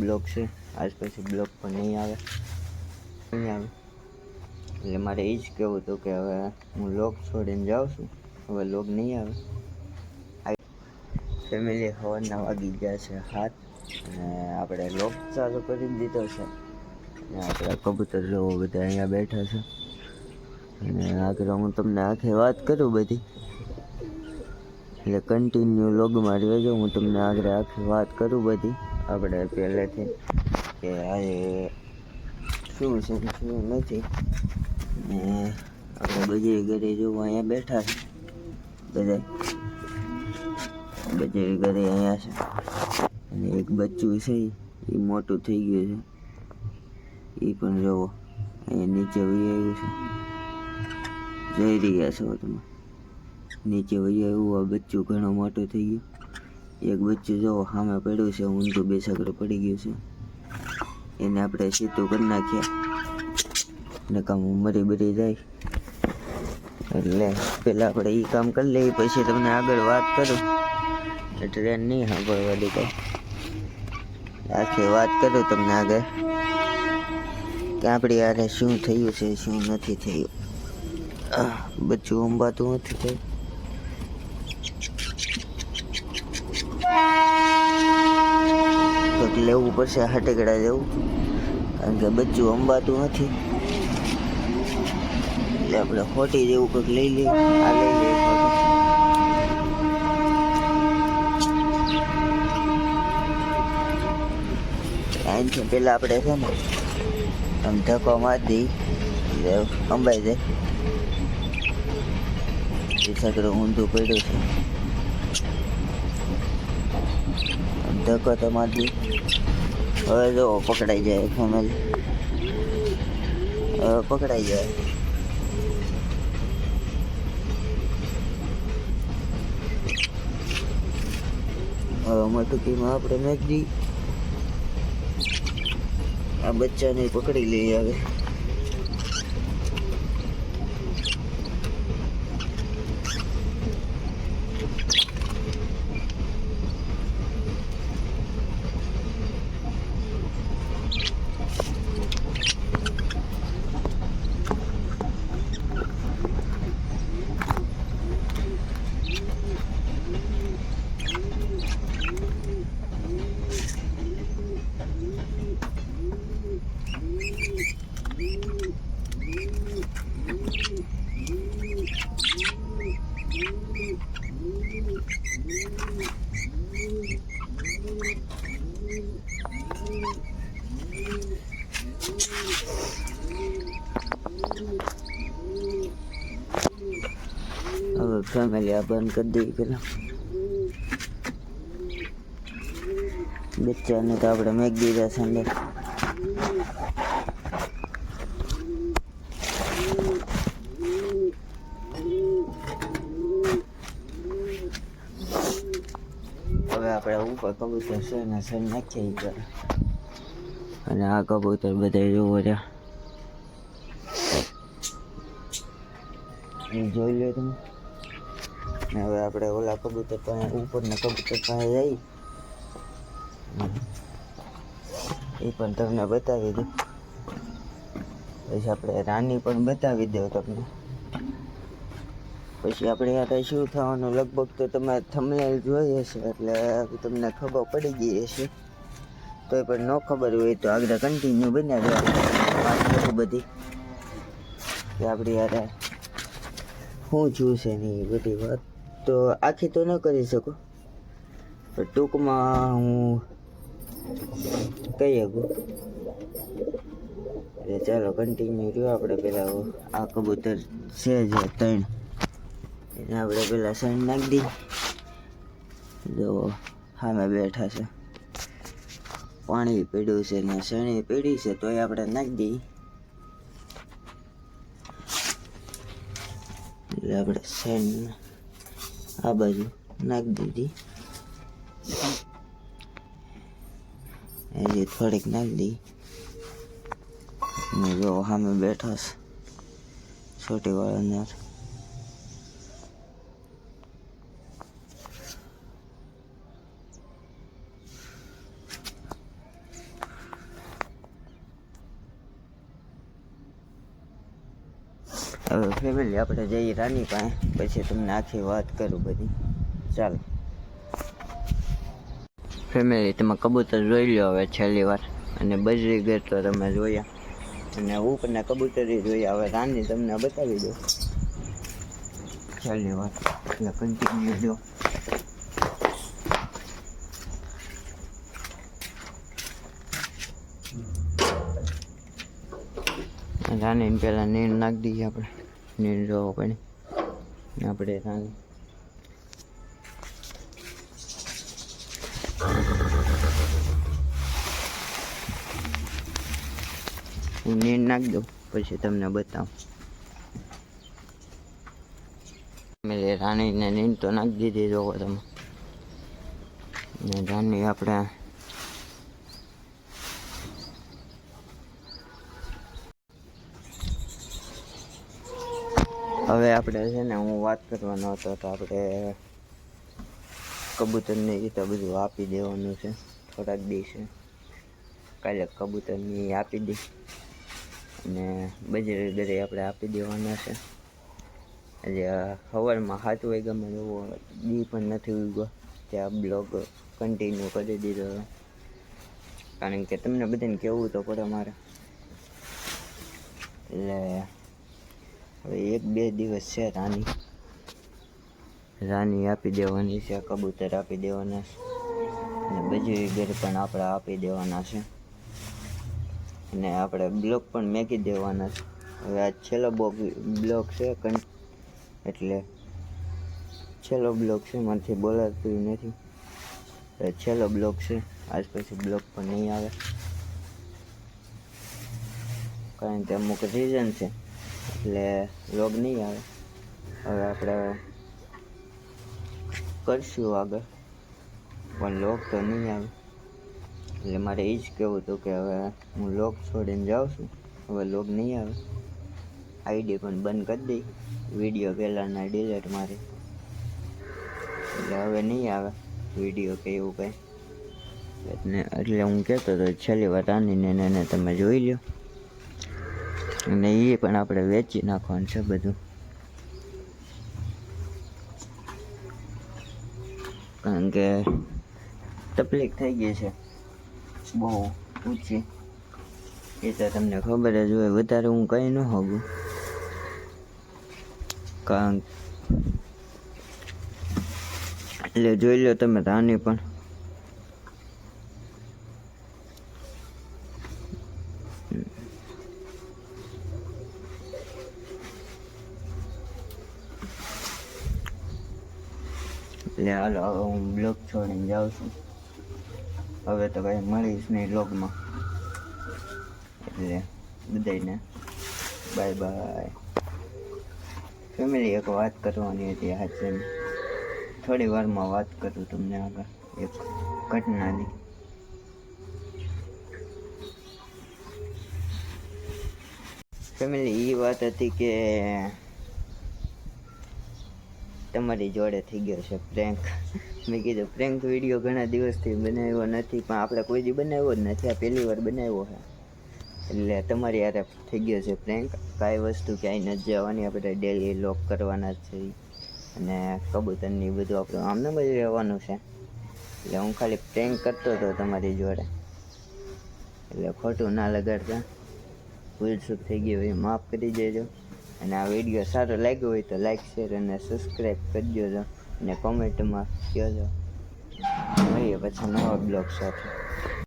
Block છે આજ પછી બ્લોક પણ નહીં આવે એટલે મારે એ જ કહેવું હતું કે હવે હું લોક છોડીને જાઉં છું. હવે લોક નહીં આવે. ફેમિલી હવારના વાગી ગયા છે 7 અને આપણે લોક ચાલુ કરી દીધો છે અને આપણા કબૂતર જોવો બધા અહીંયા બેઠા છે અને આગળ હું તમને આખી વાત કરું બધી એટલે કન્ટિન્યુ લોગમાં રહેજો. હું તમને આગળ આખી વાત કરું બધી આપણે પહેલેથી કે આ શું છે શું નથી. ને આપણે બધી ઘરે જોવું અહીંયા બેઠા છે બધા બધી ઘરે અહીંયા છે અને એક બચ્ચું છે એ મોટું થઈ ગયું છે એ પણ જોવો અહીંયા નીચે વહી આવ્યું છે જઈ રહ્યા છો તમે નીચે વહી આવ્યું. આ બચ્ચું ઘણું મોટું થઈ ગયું. એક બચ્ચું જોવો સામે પડ્યું છે ઊંધું બેસકડું પડી ગયું છે એને આપણે સીધું કરી નાખ્યા ને કામ મરી બરી જાય એટલે પહેલાં આપણે એ કામ કરી લઈએ પછી તમને આગળ વાત કરું. ટ્રેન નહીં સાંભળવાની કંઈ આખી વાત કરું તમને આગળ કે આપણી યારે શું થયું છે શું નથી થયું. બચ્ચું અંબાતું નથી થયું. તો લેવું પડશે હાટેકડા જેવું કારણ કે બચ્ચું અંબાતું નથી એટલે આપણે ખોટી જેવું કંઈક લઈ લઈએ. આ લઈ લઈએ ખોટી. અહીંથી પેલા આપણે છે ને આમ ધક્કો મારી દઈએ અંબાઈ જાય. છકડું ઊંધું પડ્યું છે ધક્કો તો મારી હવે જો પકડાઈ જાય ફેમિલી હવે પકડાઈ જાય. હવે મટુકીમાં આપણે મેઘજી આ બચ્ચાને પકડી લઈએ હવે. હવે ફેમિલી આ બંધ કરી દઈએ પેલા બચ્ચાને તો આપણે મેક દીધા છે અંદર. હવે આપણે ઉપર કબૂતર છે ને સર નાખીએ ઉપર અને આ કબૂતર બધા જોવો રહ્યા જોઈ લો તમે. ને હવે આપણે ઓલા કબૂતર પાસે ઉપરના કબૂતર પાસે જઈ એ પણ તમને બતાવી દઉં. પછી આપણે રાની પણ બતાવી દઉં તમને. પછી આપણે યાર શું થવાનું લગભગ તો તમે થંબનેલ જોઈ હશે એટલે તમને ખબર પડી ગઈ હશે. તોય પણ ન ખબર હોય તો આગળ કન્ટિન્યુ બનાવી વાત કરું બધી કે આપણી યાર શું જોયું છે ને એ બધી વાત તો આખી તો ન કરી શકું પણ ટૂંકમાં હું કહી શકું. એટલે ચાલો કન્ટિન્યુ રહ્યો. આપણે પહેલાં આ કબૂતર છે જે 3 એને આપણે પહેલાં સણ નાખી દઈએ. જો સામે બેઠા છે પાણી પીડ્યું છે ને શણી પીડી છે તોય આપણે નાખી દઈએ. એટલે આપણે શણ આ બાજુ નાખી દીધી હજી થોડીક નાખી દઈએ. જો સામે બેઠા છે છોટી વાળા. હવે ફેમિલી આપણે જઈએ રાની પાસે, પછી તમને આખી વાત કરું બધી. ચાલો ફેમિલી, તમે કબૂતર જોઈ લો હવે છેલ્લી વાર, અને બજરી ગેર તો તમે જોયા, અને ઉપરના કબૂતરી જોયા. હવે રાની તમને બતાવી દો છેલ્લી વાર, એટલે કન્ટિન્યુ જો. રાની પહેલાં નીર નાખી દઈએ આપણે, નીર જોવો પડે આપણે રાની. હું નીર નાખી દઉં પછી તમને બતાવું. મેં રાણીને નીર તો નાખી દીધી જોવો તમે. ને રાની આપણે હવે આપણે છે ને, હું વાત કરવાનો હતો તો આપણે કબૂતરને એ તો બધું આપી દેવાનું છે થોડાક દિવસે. કાલે કબૂતરની આપી દઈ, અને બજરી ઘરે આપણે આપી દેવાના છે. એટલે સવારમાં 7 વાગ્યામાં એવો દી પણ નથી ઉગ્યો ત્યાં બ્લોગ કન્ટિન્યુ કરી દીધો, કારણ કે તમને બધાને કહેવું તો પડે મારે. એટલે હવે 1-2 દિવસ છે રાની આપી દેવાની છે, કબૂતર આપી દેવાના છે, અને બજરી ઘર પણ આપણે આપી દેવાના છે, અને આપણે બ્લોક પણ મેકી દેવાના છે. હવે આ છેલ્લો બ્લોક છે, એટલે છેલ્લો બ્લોક છે, મારાથી બોલાતું નથી. છેલ્લો બ્લોક છે, આજ પછી બ્લોક પણ નહીં આવે, કારણ કે અમુક રીઝન છે, એટલે બ્લોગ નહીં આવે. હવે આપણે કરશું આગળ, પણ લોક તો નહીં આવે. એટલે મારે એ જ કહેવું હતું કે હવે હું લોક છોડીને જાઉં છું, હવે લોક નહીં આવે. આઈડી પણ બંધ કરી દઈ, વિડીયો પહેલાંના ડિલીટ મારી, એટલે હવે નહીં આવે વિડીયો કે એવું કંઈ. એટલે હું કહેતો હતો છેલ્લી વાર રાનીને એને તમે જોઈ લો, અને એ પણ આપણે વેચી નાખવાનું છે બધું, કારણ કે તકલીફ થઈ ગઈ છે બહુ ઊંચી. એ તો તમને ખબર જ હોય, વધારે હું કંઈ ન હોગું, કારણ એટલે જોઈ લો તમે રાની પણ. એટલે હાલો હવે હું બ્લોગ છોડીને જાઉં છું, હવે તો કંઈ મળીશ નહીં બ્લોગમાં. એટલે બધાને બાય બાય. ફેમિલી, એક વાત કરવાની હતી આજે, થોડી વારમાં વાત કરું તમને આગળ એક ઘટનાની. ફેમિલી, એ વાત હતી કે તમારી જોડે થઈ ગયો છે પ્રેન્ક. મેં કીધું પ્રેન્ક વિડીયો ઘણા દિવસથી બનાવ્યો નથી, પણ આપણે કોઈ દી બનાવ્યો જ નથી, આ પહેલી વાર બનાવ્યો છે. એટલે તમારી યારે થઈ ગયો છે પ્રેન્ક. કાંઈ વસ્તુ ક્યાંય નથી જવાની, આપણે ડેલી લોક કરવાના જ છે, અને કબૂતરની બધું આપણું આમને બધું રહેવાનું છે. એટલે હું ખાલી પ્રેન્ક કરતો હતો તમારી જોડે, એટલે ખોટું ના લગાડતા. ભૂલ ચૂક થઈ ગઈ હોય માફ કરી દેજો, અને આ વિડીયો સારો લાગ્યો હોય તો લાઈક, શેર અને સબસ્ક્રાઈબ કરી દેજો, અને કોમેન્ટમાં કહેજો. મળીએ પછી નવા બ્લોગ સાથે.